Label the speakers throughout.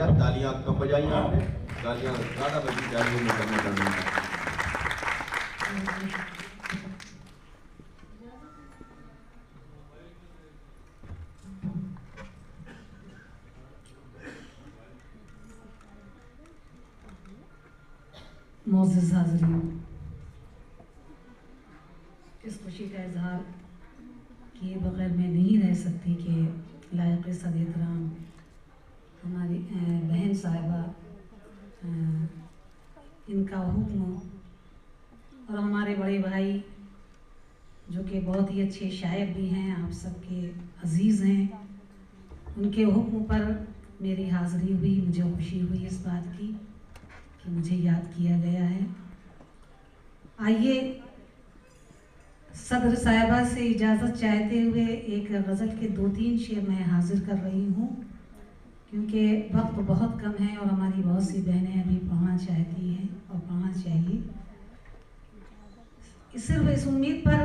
Speaker 1: बजा, तालियां कम बजाई आपने, तालियां ज़्यादा बजी, तालियों में करना चाहूँगा।
Speaker 2: मोअज़्ज़िज़ हाज़रीन, इस खुशी का इजहार किए बगैर मैं नहीं रह सकती कि लायक़ सद एहतराम हमारी बहन साहिबा, इनका हुक्म और हमारे बड़े भाई जो कि बहुत ही अच्छे शायर भी हैं, आप सबके अज़ीज़ हैं, उनके हुक्म पर मेरी हाज़िरी हुई। मुझे खुशी हुई इस बात की कि मुझे याद किया गया है। आइए सदर साहिबा से इजाज़त चाहते हुए एक गज़ल के 2-3 शेर मैं हाजिर कर रही हूँ, क्योंकि वक्त बहुत कम है और हमारी बहुत सी बहनें अभी पढ़ना चाहती हैं और पढ़ना चाहिए। सिर्फ इस उम्मीद पर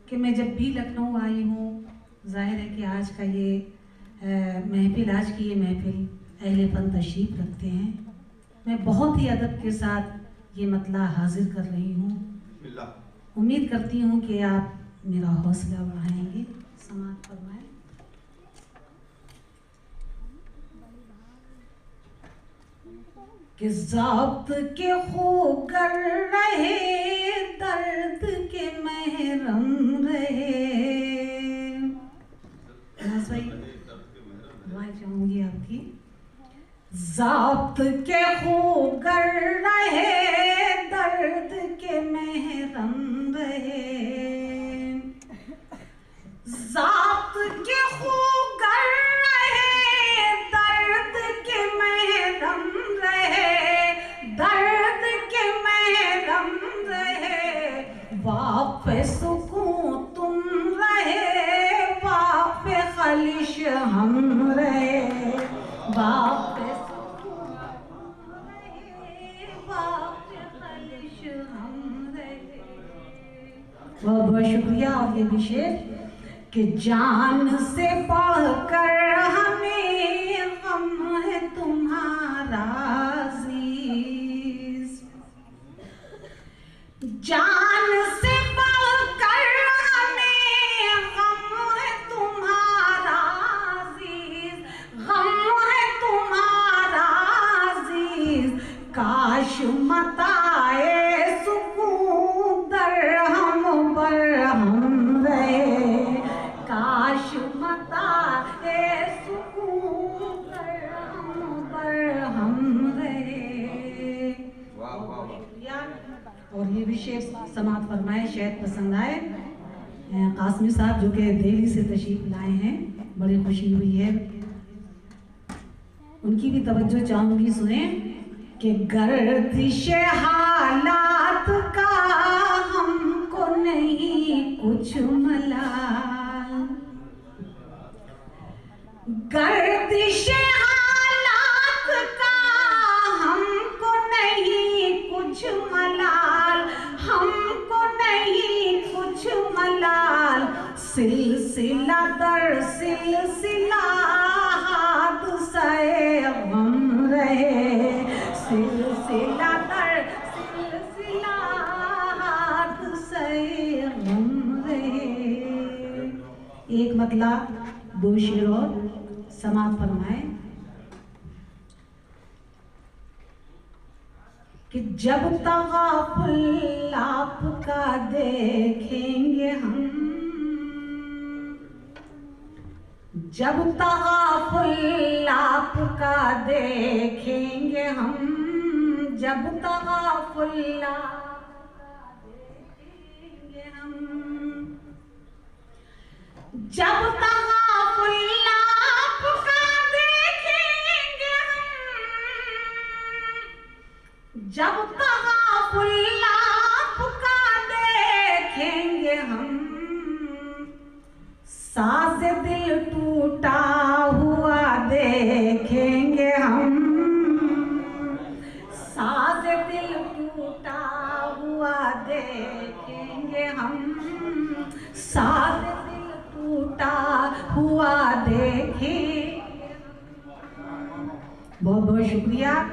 Speaker 2: कि मैं जब भी लखनऊ आई हूँ, जाहिर है कि आज का ये महफिल, आज की ये महफिल अहले फ़न तशरीफ़ रखते हैं। मैं बहुत ही अदब के साथ ये मतला हाजिर कर रही हूँ। उम्मीद करती हूँ कि आप मेरा हौसला बढ़ाएंगे। समाअत फरमाएं। कि ज़ब्त के खूगर रहे, दर्द के महरम रहे। दुआ चाहूँगी आपकी। ज़ब्त के खूगर रहे, दर्द के महरम रहे। ज़ब्त के खूगर रहे, दर्द के महरम रहे, दर्द के महरम रहे। वाक़े सुकून तुम रहे, वाक़े खलिश हम रहे। वाक़े सुकून तुम रहे, वाक़े खलिश हम रहे। बहुत बहुत शुक्रिया। और ये भी शेर कि जान से बढ़कर हमें गम है तुम्हारा अज़ीज़। जान से बढ़कर हमें गम है तुम्हारा अज़ीज़, गम है तुम्हारा अज़ीज़। काश मताए सुकून दर हम बरहम रहे। काश मताए सुकून दर हम बरहम रहे। और ये भी शेर समाअत फरमाए, शायद पसंद आए। कासमी साहब जो कि दिल्ली से तशरीफ लाए हैं, बड़ी खुशी हुई है। उनकी भी तवज्जो चाहूँगी, सुने कि गर्दिश हालात का हमको नहीं कुछ मलाल। गर्दिश हालात का हमको नहीं कुछ मलाल, हमको नहीं कुछ मलाल। सिलसिला दर सिलसिला हादसाए गम रहे। सिलसिला दर सिलसिला हादसाए गम रहे। एक मतला 2 शेर और समाअत फरमाए कि जब तग़ाफ़ुल आपका देखेंगे हम, जब तग़ाफ़ुल आपका देखेंगे हम, जब तग़ाफ़ुल आपका देखेंगे हम, जब तग़ाफ़ुल आपका देखेंगे हम, जब तग़ाफ़ुल आपका देखेंगे हम। साज़ दिल टूटा हुआ देखेंगे हम, साज़ दिल टूटा हुआ देखेंगे हम, साज़ दिल टूटा हुआ देखेंगे। बहुत बहुत शुक्रिया।